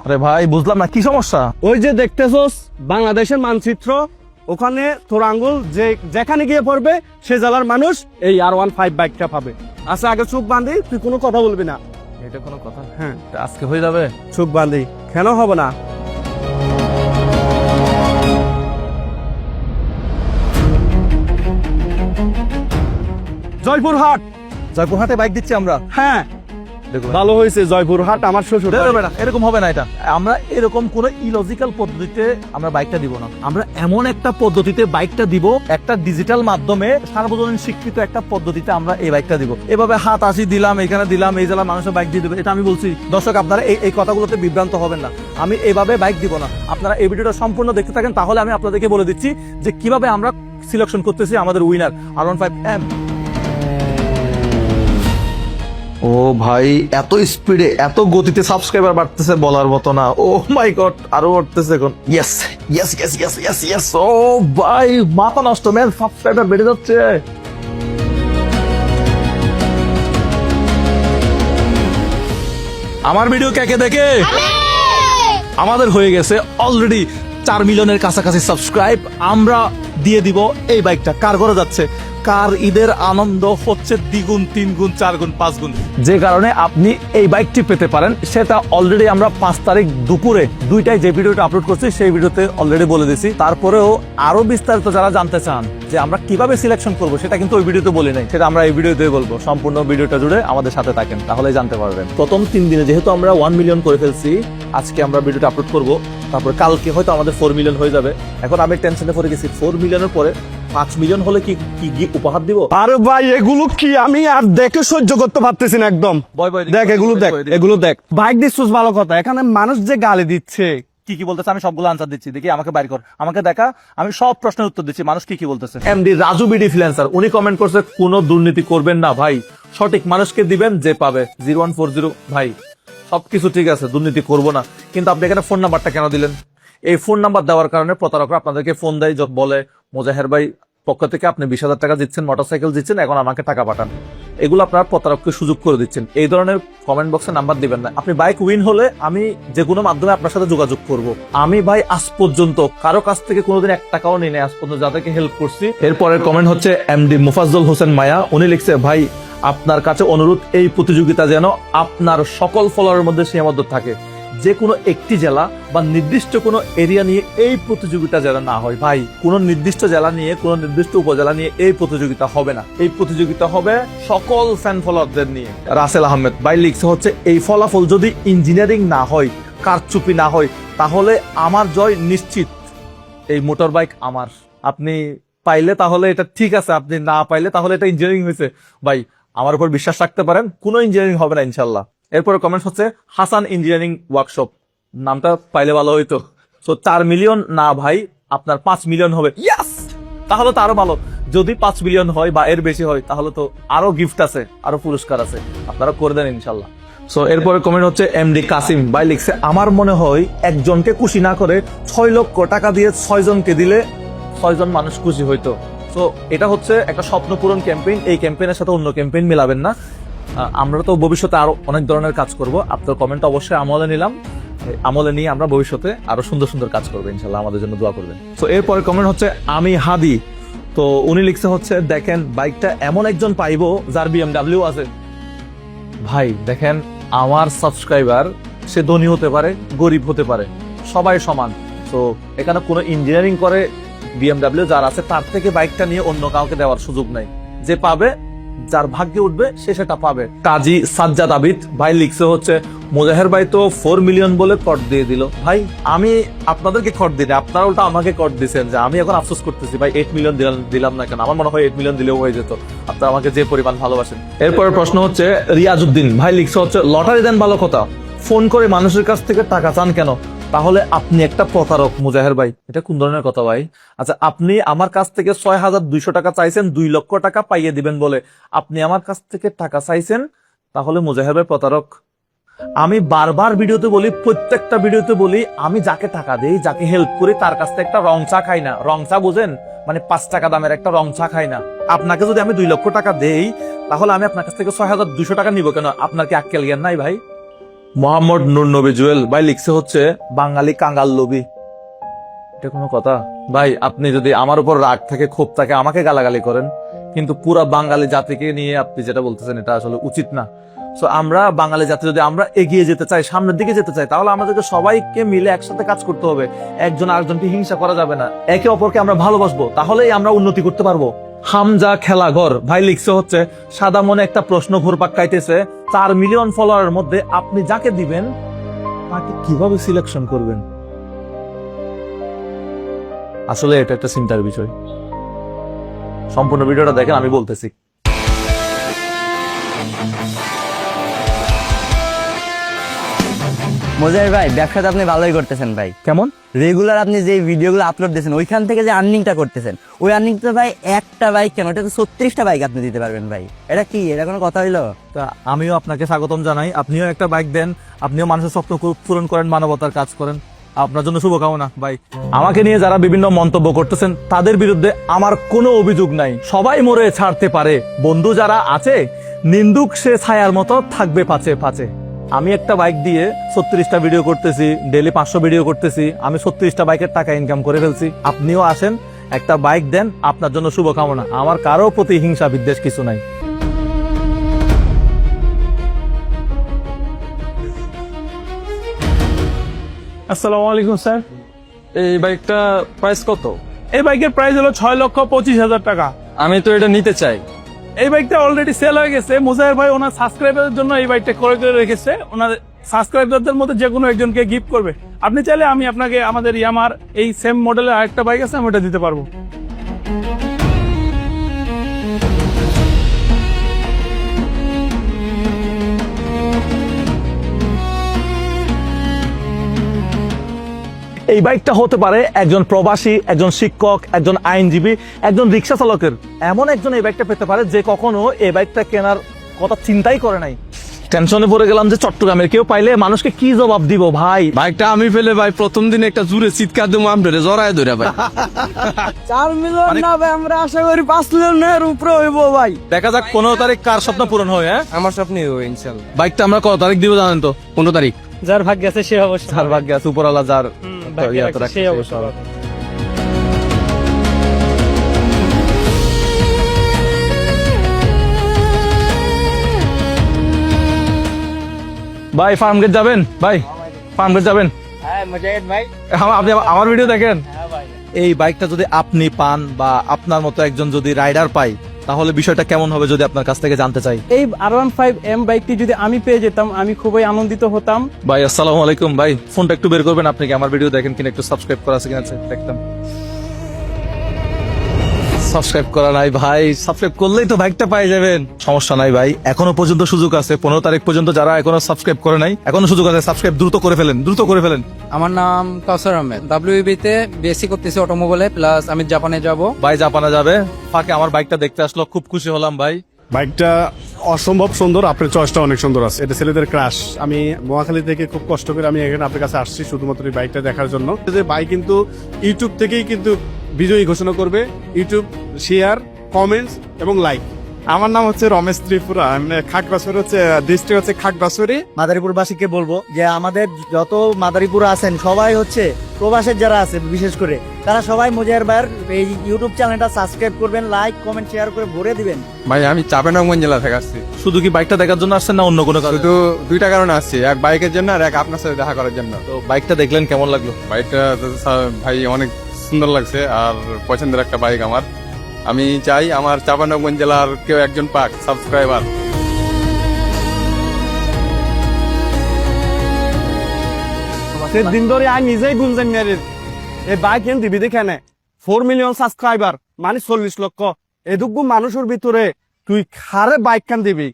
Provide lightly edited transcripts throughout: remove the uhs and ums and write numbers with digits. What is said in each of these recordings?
আরে ভাই বুঝলাম না কি সমস্যা। ওই যে দেখতেছস বাংলাদেশের মানচিত্র, ওখানে তোর আঙ্গুল যেখানে গিয়ে পড়বে সে জেলার মানুষ এই R15 বাইকটা পাবে। আচ্ছা আগে চোখ বাঁধি, তুই কোনো কথা বলবি না। এটা কোনো কথা? হ্যাঁ আজকে হয়ে যাবে। চোখ বাঁধি, কেন হবে না? জয়পুরহাট। জয়পুরহাটে বাইক দিচ্ছি আমরা। হ্যাঁ দেখো ভালো হয়েছে, জয়পুরহাট আমার শ্বশুর বাড়ি। বেটা, এরকম হবে না। এটা আমরা এরকম কোন ইলজিক্যাল পদ্ধতিতে আমরা বাইকটা দিব না। আমরা এমন একটা পদ্ধতিতে বাইকটা দিব, একটা ডিজিটাল মাধ্যমে সার্বজনীন স্বীকৃত একটা পদ্ধতিতে আমরা এই বাইকটা দিব। এভাবে হাত আসি দিলাম, এখানে দিলাম, এই জেলার মানুষের বাইক দিয়ে দেবে, এটা আমি বলছি। দর্শক আপনারা এই কথাগুলোতে বিভ্রান্ত হবেন না। আমি এইভাবে বাইক দিব না। আপনারা এই ভিডিওটা সম্পূর্ণ দেখতে থাকেন, তাহলে আমি আপনাদেরকে বলে দিচ্ছি যে কিভাবে আমরা সিলেকশন করতেছি আমাদের উইনার R15M। ও ভাই, এত স্পিডে এত গতিতে সাবস্ক্রাইবার বাড়তেছে বলার মতো না। ও মাই গড, আরো বাড়তেছে এখন। Yes yes yes yes yes yes. ও ভাই মাথা নষ্ট, ম্যান, সাবস্ক্রাইবার বেড়ে যাচ্ছে। আমার ভিডিও কে কে দেখে? আমাদের হয়ে গেছে অলরেডি 4 মিলিয়নের কাছাকাছি সাবস্ক্রাইব। আমরা দিয়ে দিব এই বাইকটা। কার ঘরে যাচ্ছে? কার ঈদের আনন্দ হচ্ছে দ্বিগুণ, 3 গুণ, 4 গুণ, 5 গুণ। যে কারণে আপনি এই বাইকটি পেতে পারেন সেটা অলরেডি আমরা 5 তারিখ দুপুরে 2টায় যে ভিডিওটা আপলোড করছি সেই ভিডিওতে অলরেডি বলে দিছি। তারপরেও আরো বিস্তারিত যারা জানতে চান যে আমরা কিভাবে সিলেকশন করব, সেটা কিন্তু ওই ভিডিওতে বলি নাই, সেটা আমরা এই ভিডিওতে বলবো। সম্পূর্ণ ভিডিওটা জুড়ে আমাদের সাথে থাকেন, তাহলেই জানতে পারবেন। প্রথম 3 দিনে যেহেতু আমরা 1 মিলিয়ন করে ফেলছি, আজকে আমরা ভিডিওটা আপলোড করব, তারপর কালকে হয়তো আমাদের 4 মিলিয়ন হয়ে যাবে। এখন আমি টেনশনে পড়ে গেছি, 4 মিলিয়নের পরে 5 মিলিয়ন হলে কি কি উপহার দিব? আরে ভাই এগুলো কি আমি আর দেখে সহ্য করতে পারতেছি না একদম। দেখ এগুলো, দেখ এগুলো, দেখ বাইক দিচ্ছিস ভালো কথা, এখানে মানুষ যে গালি দিচ্ছে। কি কি বলতেছে আমি সবগুলো আনসার দিচ্ছি, দেখি আমাকে বাইর কর, আমাকে দেখা, আমি সব প্রশ্নের উত্তর দিচ্ছি। মানুষ কি কি বলতেছে। এমডি রাজু বিডি ফ্রিল্যান্সার উনি কমেন্ট করছে কোনো দুর্নীতি করবেন না ভাই, সঠিক মানুষকে দিবেন যে পাবে। 0140 ভাই সবকিছু ঠিক আছে, দুর্নীতি করব না, কিন্তু আপনি এখানে ফোন নাম্বারটা কেন দিলেন? এই ফোন নাম্বার দেওয়ার কারণে প্রতারকরা আপনাদেরকে ফোন দেয়, বলে মোজাহের ভাই পক্ষ থেকে আপনি 20,000 টাকা দিচ্ছেন, মোটরসাইকেল দিচ্ছেন, এখন আমাকে টাকা পাঠান। এগুলো আপনার প্রতারককে সুযোগ করে দিচ্ছেন। এই ধরনের কমেন্ট বক্সে নাম্বার দিবেন না। আপনি বাইক উইন হলে আমি যে কোনো মাধ্যমে আপনার সাথে যোগাযোগ করব। আমি ভাই আজ পর্যন্ত কারো কাছ থেকে কোনোদিন 1 টাকাও নিই না, আজ পর্যন্ত যাদেরকে হেল্প করছি। এরপরের কমেন্ট হচ্ছে এমডি মুফাজ্জল হোসেন মায়া, উনি লিখছে ভাই আপনার কাছে অনুরোধ, এই প্রতিযোগিতা যেন আপনার সকল ফলোয়ারের মধ্যে সীমাবদ্ধ থাকে, যে কোনো একটি জেলা বা নির্দিষ্ট কোনো এরিয়া নিয়ে এই প্রতিযোগিতা যেন না হয়। ভাই কোন নির্দিষ্ট জেলা নিয়ে, কোন নির্দিষ্ট উপজেলা নিয়ে এই প্রতিযোগিতা হবে না। এই প্রতিযোগিতা হবে সকল ফ্যান ফলোয়ারদের নিয়ে। রাসেল আহমেদ ভাই লিখছে হচ্ছে এই ফলাফল যদি ইঞ্জিনিয়ারিং না হয়, কারচুপি না হয়, তাহলে আমার জয় নিশ্চিত। এই মোটর বাইক আমার। আপনি পাইলে তাহলে এটা ঠিক আছে, আপনি না পাইলে তাহলে এটা ইঞ্জিনিয়ারিং হয়েছে। ভাই আমার উপর বিশ্বাস রাখতে পারেন, কোনো ইঞ্জিনিয়ারিং হবে না ইনশাল্লাহ। এরপরে কমেন্ট হচ্ছে হাসান ইঞ্জিনিয়ারিং ওয়ার্কশপ, নামটা পাইলে ভালো হইতো। তো 4 মিলিয়ন না ভাই, আপনার 5 মিলিয়ন হবে। ইয়াস, তাহলে তো আরো ভালো। যদি 5 মিলিয়ন হয় বা এর বেশি হয় তাহলে তো আরো গিফট আছে, আরো পুরস্কার আছে, আপনারা করে দেন ইনশাল্লাহ। সো এরপরে কমেন্ট হচ্ছে এমডি কাসিম ভাই লিখছে আমার মনে হয় একজনকে খুশি না করে 6 লক্ষ টাকা দিয়ে 6 জনকে দিলে 6 জন মানুষ খুশি হইতো। তো এটা হচ্ছে একটা স্বপ্ন পূরণ ক্যাম্পেইন। এই ক্যাম্পেইনের সাথে অন্য ক্যাম্পেইন মিলাবেন না। আমরা তো ভবিষ্যতে আরো অনেক ধরনের কাজ করব। আপনার কমেন্ট অবশ্যই আমলে নিলাম, আমলে নিয়ে আমরা ভবিষ্যতে আরো সুন্দর সুন্দর কাজ করবো ইনশাল্লাহ। আমাদের জন্য দোয়া করবেন। তো এরপরে কমেন্ট হচ্ছে আমি হাদি, তো উনি লিখছে হচ্ছে দেখেন বাইকটা এমন একজন পাইবো যার BMW আছে। ভাই দেখেন আমার সাবস্ক্রাইবার, সে ধনী হতে পারে, গরিব হতে পারে, সবাই সমান। তো এখানে কোনো ইঞ্জিনিয়ারিং করে BMW যার আছে তার থেকে বাইকটা নিয়ে অন্য কাউকে দেওয়ার সুযোগ নাই। যে পাবে, যার ভাগ্যে উঠবে সে সেটা পাবে। কাজী সাজ্জাদ আবিদ ভাই লিখছে হচ্ছে মোজাহের ভাই তো 4 মিলিয়ন বলে কট দিয়ে দিল। ভাই আমি আপনাদেরকে কট দিই, আপনারা উল্টা আমাকে কট দিচ্ছেন, যে আমি এখন আফসোস করতেছি ভাই 8 মিলিয়ন দিলাম না কেন। আমার মনে হয় 8 মিলিয়ন দিলেও হয়ে যেত, আপনারা আমাকে যে পরিমাণ ভালোবাসেন। এরপরের প্রশ্ন হচ্ছে রিয়াজউদ্দিন ভাই লিখছে হচ্ছে লটারি দেন ভালো কথা, ফোন করে মানুষের কাছ থেকে টাকা চান কেন? তাহলে আপনি একটা প্রতারক মুজাহের ভাই। এটা কোন ধরনের কথা ভাই? আচ্ছা আপনি আমার কাছ থেকে 6,200 টাকা চাইছেন 2 লক্ষ টাকা পাইয়ে দিবেন বলে আপনি আমার কাছ থেকে টাকা চাইছেন, তাহলে মুজাহের ভাই প্রতারক। আমি বারবার ভিডিওতে বলি, প্রত্যেকটা ভিডিওতে বলি, আমি যাকে টাকা দেই, যাকে হেল্প করি তার কাছ থেকে একটা রং চা খাই না। রং চা বুঝেন? মানে 5 টাকা দামের একটা রং চা খাই না। আপনাকে যদি আমি 2 লক্ষ টাকা দেই তাহলে আমি আপনার কাছ থেকে 6,200 টাকা নিব কেন? আপনার কি আক্কেল জ্ঞান নাই ভাই? মোহাম্মদ নূর নবী জুয়েল ভাই লিখছে হচ্ছে বাঙালি কাঙ্গাল লোভী। এটা কোনো কথা ভাই? আপনি যদি আমার উপর রাগ থাকে, ক্ষোভ থাকে, আমাকে গালাগালি করেন, কিন্তু পুরা বাঙালি জাতিকে নিয়ে আপনি যেটা বলতেছেন এটা আসলে উচিত না। সো আমরা বাঙালি জাতি যদি আমরা এগিয়ে যেতে চাই, সামনের দিকে যেতে চাই, তাহলে আমাদেরকে সবাইকে মিলে একসাথে কাজ করতে হবে। একজন আরেকজনকে হিংসা করা যাবে না, একে অপরকে আমরা ভালোবাসবো, তাহলেই আমরা উন্নতি করতে পারবো। হামজা খেলাঘর ভাই লিখছে হচ্ছে সাদা মনে একটা প্রশ্ন ঘুরপাক খাইতেছে, 4 মিলিয়ন ফলোয়ারের মধ্যে আপনি যাকে দিবেন তাকে কিভাবে সিলেকশন করবেন? আসলে এটা একটা চিন্তার বিষয়। সম্পূর্ণ ভিডিওটা দেখেন, আমি বলতেছি। মোজাহির ভাই, ব্যবসাটা আপনি ভালোই করতেছেন ভাই। কেমন? রেগুলার আপনি যে ভিডিওগুলো আপলোড দিয়েছেন ওইখান থেকে যে আর্নিংটা করতেছেন, ওই আর্নিংটা ভাই একটা বাইক কেন, এটা তো 36টা বাইক আপনি দিতে পারবেন ভাই। এটা কি, এটা কোনো কথা হইলো? তা আমিও আপনাকে স্বাগতম জানাই। আপনিও একটা বাইক দেন, আপনিও মানুষের স্বপ্ন পূরণ করেন, মানবতার কাজ করেন। আপনার জন্য শুভকামনা ভাই। আমাকে নিয়ে যারা বিভিন্ন মন্তব্য করতেছেন তাদের বিরুদ্ধে আমার কোনো অভিযোগ নাই। সবাই মরে ছাড়তে পারে, বন্ধু যারা আছে নিন্দুক সে ছায়ার মতো থাকবে পাছে পাছে। আমি একটা বাইক দিয়ে 36টা ভিডিও করতেছি, ডেইলি 500 ভিডিও করতেছি, আমি 36টা বাইকের টাকা ইনকাম করে ফেলছি। আপনিও আসেন, একটা বাইক দেন, আপনার জন্য শুভকামনা। আমার কারো প্রতি হিংসা বিদ্বেষ কিছু নাই। আসসালামু আলাইকুম স্যার। এই বাইকটা প্রাইস কত? এই বাইকের প্রাইস হলো 6,25,000 টাকা। আমি তো এটা নিতে চাই। এই বাইকটা অলরেডি সেল হয়ে গেছে। মুজাহির ভাই ওনার সাবস্ক্রাইবারদের জন্য এই বাইকটা ক্রয় করে রেখেছে, ওনার সাবস্ক্রাইবারদের মধ্যে যে কোনো একজনকে গিফট করবে। আপনি চাইলে আমি আপনাকে আমাদের ইয়ামার এই সেম মডেলের আরেকটা বাইক আছে, আমি ওটা দিতে পারবো। এই বাইকটা হতে পারে একজন প্রবাসী, একজন শিক্ষক, একজন আইনজীবী, একজন রিক্সা চালকের। এমন একজন এই বাইকটা পেতে পারে যে কখনো এই বাইকটা কেনার কথা চিন্তাই করে নাই। টেনশনে পড়ে গেলাম যে চট্টগ্রামের কেউ পাইলে মানুষকে কি জবাব দিব ভাই। বাইকটা আমি পেলে ভাই প্রথম দিন একটা জুড়ে চিৎকার দেবো, আমরে জড়ায় ধরে ভাই। 4 মিলিয়ন না ভাই, আমরা আশা করি 5 মিলিয়নের উপরে হইবো ভাই। দেখা যাক 15 তারিখ কার স্বপ্ন পূরণ হয়। হ্যাঁ, আমার স্বপ্নই হবে ইনশাল্লাহ। বাইকটা আমরা কত তারিখ দিব জানেন তো? 15 তারিখ। যার ভাগ্য আছে সে অবশ্যই, যার ভাগ্যে আছে, উপরওয়ালা যার ইয়াতে রাখছে, সে সে অবশ্যই সব। পাবে। ভাই ফার্ম গেট যাবেন? ভাই ফার্ম গেট যাবেন? হ্যাঁ মুজাহিদ ভাই। আপনি আমার ভিডিও দেখেন? এই বাইকটা যদি আপনি পান বা আপনার মতো একজন যদি রাইডার পাই, তাহলে বিষয়টা কেমন হবে যদি আপনার কাছ থেকে জানতে চাই। এই R15M বাইকটি যদি আমি পেয়ে যেতাম আমি খুবই আনন্দিত হতাম। ভাই আসসালামু আলাইকুম। ভাই ফোনটা একটু বের করবেন, আপনি কি আমার ভিডিও দেখেন কিনা, একটু সাবস্ক্রাইব করা আছে কিনা দেখতাম। সাবস্ক্রাইব করা নাই ভাই, সাবস্ক্রাইব করলেই তো বাইকটা পেয়ে যাবেন। সমস্যা নাই ভাই, এখনো পর্যন্ত সুযোগ আছে। 15 তারিখ পর্যন্ত যারা এখনো সাবস্ক্রাইব করে নাই, এখনো সুযোগ আছে। সাবস্ক্রাইব দ্রুত করে ফেলেন, দ্রুত করে ফেলেন। আমার নাম কাউসার আহমেদ, WEB তে বিএসসি করতেছি অটোমোবাইলে, প্লাস আমি জাপানে যাব। ভাই জাপানে যাবে, ফাঁকে আমার বাইকটা দেখতে আসলো, খুব খুশি হলাম ভাই। বাইকটা অসম্ভব সুন্দর, আপনার চয়েসটা অনেক সুন্দর আছে। এটা ছেলেদের ক্রাশ। আমি নোয়াখালী থেকে খুব কষ্ট করে আমি এখানে আপনার কাছে আসছি শুধুমাত্র এই বাইকটা দেখার জন্য। যে বাইক কিন্তু ইউটিউব থেকেই কিন্তু বিজয়ী ঘোষণা করবে। ইউটিউব শেয়ার, কমেন্টস এবং লাইক। আমার নাম হচ্ছে রমেশ ত্রিপুরা, খাগড়াছড়ি হচ্ছে ডিস্ট্রিক্ট হচ্ছে খাগড়াছড়ি। মাদারীপুরবাসীকে বলবো যে আমাদের যত মাদারীপুর আছেন সবাই হচ্ছে প্রবাসের যারা আছে বিশেষ করে, তারা সবাই মুজাহির ভাইয়ের এই ইউটিউব চ্যানেলটা সাবস্ক্রাইব করবেন, লাইক কমেন্ট শেয়ার করে ভরে দিবেন। ভাই আমি চাঁপাইনবাবগঞ্জ জেলা থেকে আসছি। শুধু কি বাইকটা দেখার জন্য আসছেন না অন্য কোনো কারণে? শুধু 2টা কারণে আসছি, এক বাইকের জন্য আর এক আপনার সাথে দেখা করার জন্য। তো বাইকটা দেখলেন কেমন লাগলো? বাইকটা তো ভাই অনেক সুন্দর লাগছে আর পছন্দের একটা বাইক আমার। আমি চাই আমার চাঁপাইনবাবগঞ্জ জেলার কেউ একজন পাক সাবস্ক্রাইবার। সেদিন ধরে আমি নিজেই গুঞ্জন মেরে এই বাইক এন দিবি দেখেনে 4 মিলিয়ন সাবস্ক্রাইবার মানে 40 লক্ষ। এদুগু মানুষের ভিতরে তুই খারে বাইক খান দিবি,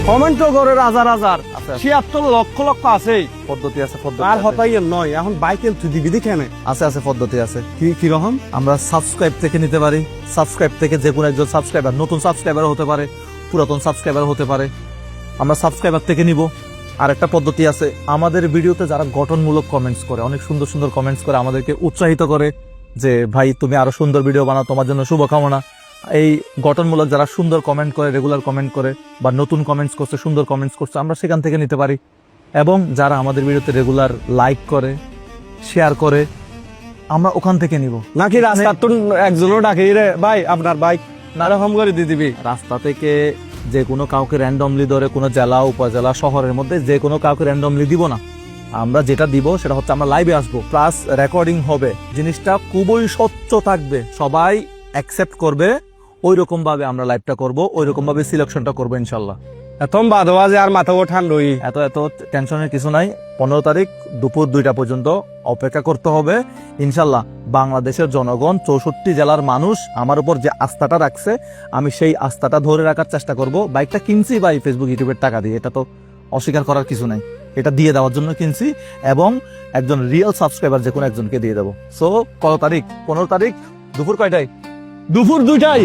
কমেন্ট করে হাজার হাজার, 76 লক্ষ লক্ষ আছে। পদ্ধতি আছে, আর হতাই নয়, এখন বাইক এন তুই দিবি দেখেনে আছে আছে পদ্ধতি আছে। কি কিরকম? আমরা সাবস্ক্রাইব থেকে নিতে পারি। সাবস্ক্রাইব থেকে যে কোনো একজন সাবস্ক্রাইবার, নতুন সাবস্ক্রাইবার হতে পারে, পুরাতন সাবস্ক্রাইবার হতে পারে, আমরা সাবস্ক্রাইবার থেকে নিব। আর একটা পদ্ধতি আছে, আমাদের ভিডিওতে যারা গঠনমূলক কমেন্টস করে, অনেক সুন্দর সুন্দর কমেন্টস করে, আমাদেরকে উৎসাহিত করে যে ভাই তুমি আরো সুন্দর ভিডিও বানাও, তোমার জন্য শুভকামনা। এই গঠনমূলক যারা সুন্দর কমেন্ট করে, রেগুলার কমেন্ট করে বা নতুন কমেন্টস করছে, সুন্দর কমেন্টস করছে, আমরা সেখান থেকে নিতে পারি। এবং যারা আমাদের ভিডিওতে রেগুলার লাইক করে শেয়ার করে আমরা ওখান থেকে নিব। নাকি রাস্তার তো একজনও ডাকে রে ভাই আপনার বাইক নারকম করে দিয়ে দিবি। রাস্তা থেকে যে কোনো কাউকে র্যান্ডমলি ধরে কোনো জেলা উপজেলা শহরের মধ্যে যে কোনো কাউকে র্যান্ডমলি দিব না। আমরা যেটা দিব সেটা হচ্ছে আমরা লাইভে আসবো, প্লাস রেকর্ডিং হবে, জিনিসটা খুবই স্বচ্ছ থাকবে, সবাই অ্যাকসেপ্ট করবে। ওই রকম ভাবে আমরা লাইভটা করব, ওই রকম ভাবে সিলেকশনটা করবো ইনশাল্লাহ। এখন বাদবা যে আর মাথা ওঠান রই এত টেনশনের কিছু নাই। 15 তারিখ দুপুর 2টা পর্যন্ত অপেক্ষা করতে হবে ইনশাল্লাহ। বাংলাদেশের জনগণ 64 জেলার মানুষ আমার উপর যে আস্থাটা রাখছে, আমি সেই আস্থাটা ধরে রাখার চেষ্টা করব। বাইকটা কিনছি ভাই ফেসবুক ইউটিউবের টাকা দিয়ে, এটা তো অস্বীকার করার কিছু নাই, এটা দিয়ে দেওয়ার জন্য কিনছি এবং একজন রিয়েল সাবস্ক্রাইবার যে কোনো একজনকে দিয়ে দেবো। সো কত তারিখ? 15 তারিখ দুপুর কয়টায়? দুপুর 2টায়